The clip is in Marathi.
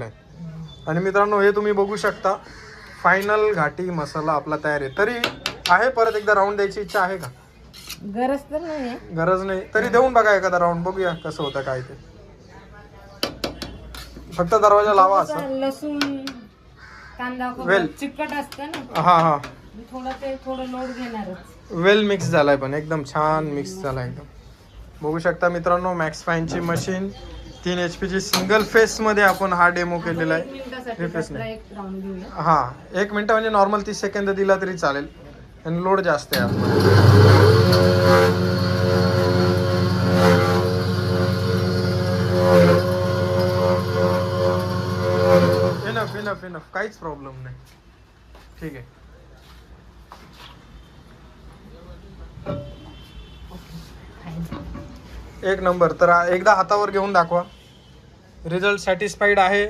आणि मित्रांनो हे तुम्ही बघू शकता फायनल घाटी मसाला आपला तयार आहे. तरी आहे परत एकदा राऊंड द्यायची इच्छा आहे का? गरज तर नाही, गरज नाही तरी देऊन बघा एखादा राऊंड, बघूया कसं होतं काय ते. फक्त दरवाजा लावा असा. लसूण कांदा वेल चिकट असतं ना. हा हा थोडं लोड घेणारच. वेल मिक्स झालाय पण एकदम छान मिक्स झालाय एकदम. बघू शकता मित्रांनो मॅक्स फाईनची मशीन 3 HP ची सिंगल फेस मध्ये आपण हा डेमो केलेला आहे. रिफ्रेश नाही. हा 1 मिनिट म्हणजे नॉर्मल 30 सेकंद दिला तरी चालेल आणि लोड जास्त आहे आतमध्ये. इनफ काहीच प्रॉब्लेम नाही. ठीक आहे. एक नंबर. तर एकदा हातावर घेऊन दाखवा. रिझल्ट सॅटिस्फाईड आहे